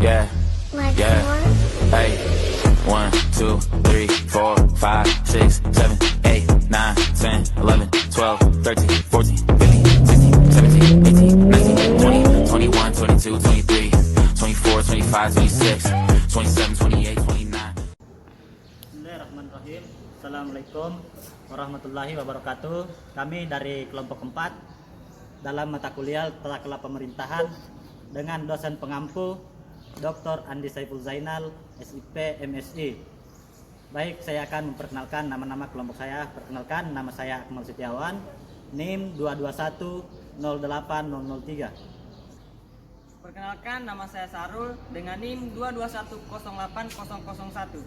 Yeah, yeah. Hey, 1, 2, 3, 4, 5, 6, 7, 8, 9, 10, 11, 12, 13, 14, 15, 16, 17, 18, 19, 20, 21, 22, 23, 24, 25, 26, 27, 28, 29. Bismillahirrahmanirrahim. Assalamualaikum warahmatullahi wabarakatuh. Kami dari kelompok 4 dalam mata kuliah Tata Kelola Pemerintahan dengan dosen pengampu Dr. Andi Saiful Zainal, SIP, MSI. Baik, saya akan memperkenalkan nama-nama kelompok saya. Perkenalkan, nama saya Akmal Setiawan, NIM 22108003. Perkenalkan, nama saya Sarul dengan NIM 221080001.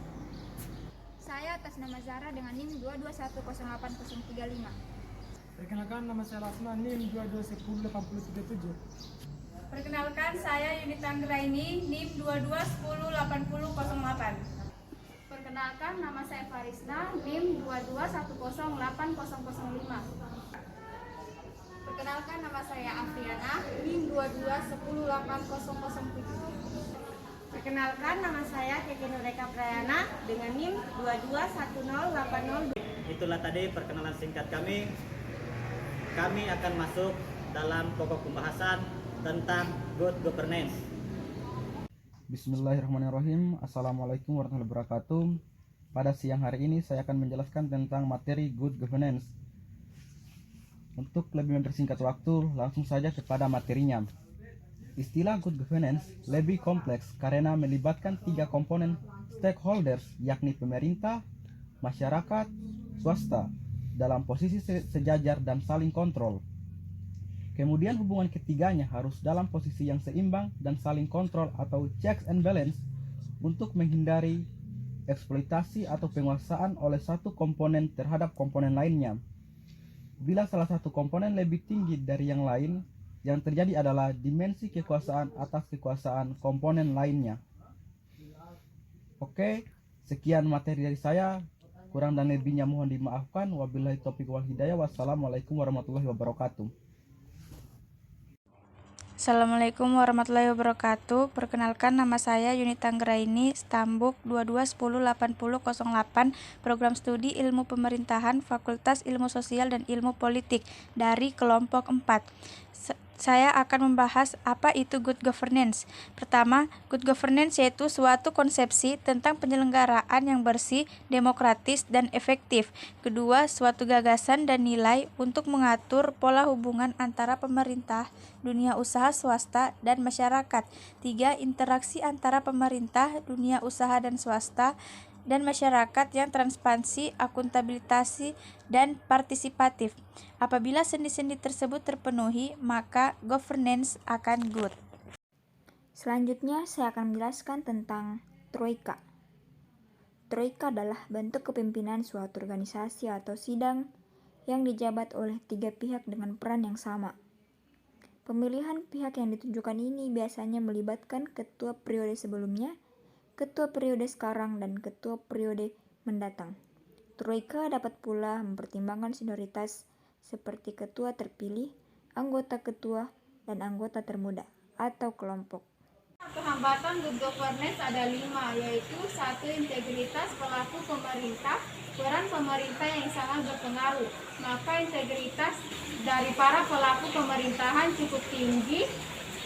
Saya atas nama Zara dengan NIM 221080035. Perkenalkan, nama saya Lasma, NIM 22108037. Perkenalkan, saya Yunita Anggraini, NIM 22108008. Perkenalkan, nama saya Farisna, NIM 221080005. Perkenalkan, nama saya Afriana, NIM 221080007. Perkenalkan, nama saya Keke Nureka Prayana dengan NIM 2210802. Itulah tadi perkenalan singkat kami. Kami akan masuk dalam pokok pembahasan tentang good governance. Bismillahirrahmanirrahim. Assalamualaikum warahmatullahi wabarakatuh. Pada siang hari ini saya akan menjelaskan tentang materi good governance. Untuk lebih mempersingkat waktu, langsung saja kepada materinya. Istilah good governance lebih kompleks karena melibatkan 3 komponen stakeholders, yakni pemerintah, masyarakat, swasta, dalam posisi sejajar dan saling kontrol. Kemudian hubungan ketiganya harus dalam posisi yang seimbang dan saling kontrol atau checks and balance untuk menghindari eksploitasi atau penguasaan oleh satu komponen terhadap komponen lainnya. Bila salah satu komponen lebih tinggi dari yang lain, yang terjadi adalah dimensi kekuasaan atas kekuasaan komponen lainnya. Oke, sekian materi dari saya. Kurang dan lebihnya mohon dimaafkan. Wabillahi taufiq wal hidayah. Wassalamualaikum warahmatullahi wabarakatuh. Assalamualaikum warahmatullahi wabarakatuh. Perkenalkan, nama saya Yunita Anggraini, Stambuk 22108008, Program Studi Ilmu Pemerintahan, Fakultas Ilmu Sosial dan Ilmu Politik dari kelompok 4. Saya akan membahas apa itu good governance. Pertama, good governance yaitu suatu konsepsi tentang penyelenggaraan yang bersih, demokratis, dan efektif. Kedua, suatu gagasan dan nilai untuk mengatur pola hubungan antara pemerintah, dunia usaha swasta, dan masyarakat. Tiga, interaksi antara pemerintah, dunia usaha dan swasta, dan masyarakat yang transparansi, akuntabilitas, dan partisipatif. Apabila sendi-sendi tersebut terpenuhi, maka governance akan good. Selanjutnya saya akan menjelaskan tentang Troika. Troika adalah bentuk kepemimpinan suatu organisasi atau sidang yang dijabat oleh 3 pihak dengan peran yang sama. Pemilihan pihak yang ditunjukkan ini biasanya melibatkan ketua periode sebelumnya, ketua periode sekarang, dan ketua periode mendatang. Troika dapat pula mempertimbangkan senioritas seperti ketua terpilih, anggota ketua, dan anggota termuda atau kelompok. Hambatan good governance ada 5, yaitu 1. Integritas pelaku pemerintah. Peran pemerintah yang sangat berpengaruh, maka integritas dari para pelaku pemerintahan cukup tinggi,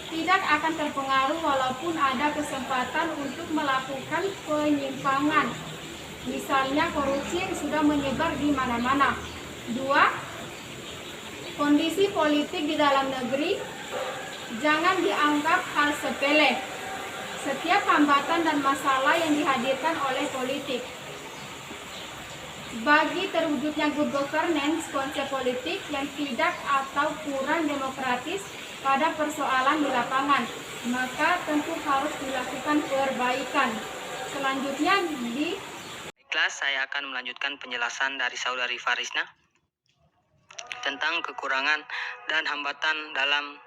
tidak akan terpengaruh walaupun ada kesempatan untuk melakukan penyimpangan. Misalnya korupsi yang sudah menyebar di mana-mana. 2. Kondisi politik di dalam negeri jangan dianggap hal sepele. Setiap hambatan dan masalah yang dihadirkan oleh politik. Bagi terwujudnya good governance, konsep politik yang tidak atau kurang demokratis pada persoalan di lapangan, maka tentu harus dilakukan perbaikan. Selanjutnya Baiklah, saya akan melanjutkan penjelasan dari saudari Farisna tentang kekurangan dan hambatan dalam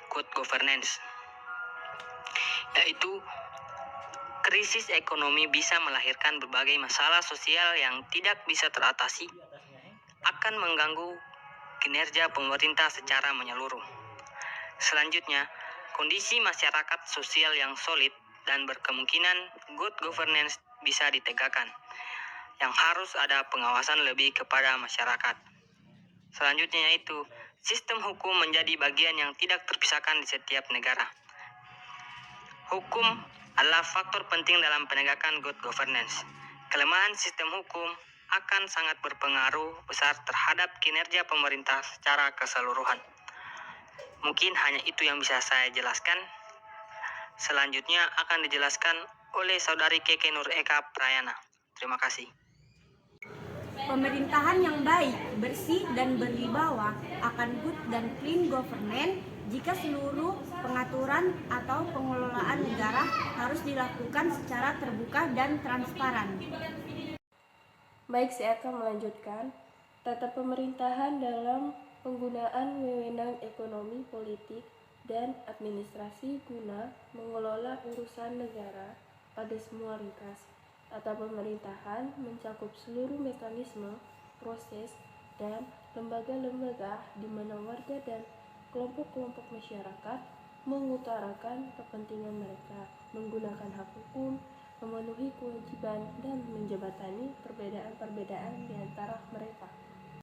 good governance, yaitu krisis ekonomi bisa melahirkan berbagai masalah sosial yang tidak bisa teratasi, akan mengganggu kinerja pemerintah secara menyeluruh. Selanjutnya, kondisi masyarakat sosial yang solid dan berkemungkinan good governance bisa ditegakkan, yang harus ada pengawasan lebih kepada masyarakat. Selanjutnya yaitu, sistem hukum menjadi bagian yang tidak terpisahkan di setiap negara. Hukum adalah faktor penting dalam penegakan good governance. Kelemahan sistem hukum akan sangat berpengaruh besar terhadap kinerja pemerintah secara keseluruhan. Mungkin hanya itu yang bisa saya jelaskan. Selanjutnya akan dijelaskan oleh Saudari Keke Nur Eka Prayana. Terima kasih. Pemerintahan yang baik, bersih, dan berwibawa akan good dan clean governance jika seluruh pengaturan atau pengelolaan negara harus dilakukan secara terbuka dan transparan. Baik, saya akan melanjutkan. Tata pemerintahan dalam penggunaan wewenang ekonomi, politik, dan administrasi guna mengelola urusan negara pada semua ringkas. Tata pemerintahan mencakup seluruh mekanisme, proses, dan lembaga-lembaga di mana warga dan kelompok-kelompok masyarakat mengutarakan kepentingan mereka, menggunakan hak hukum, memenuhi kewajiban, dan menjembatani perbedaan-perbedaan di antara mereka.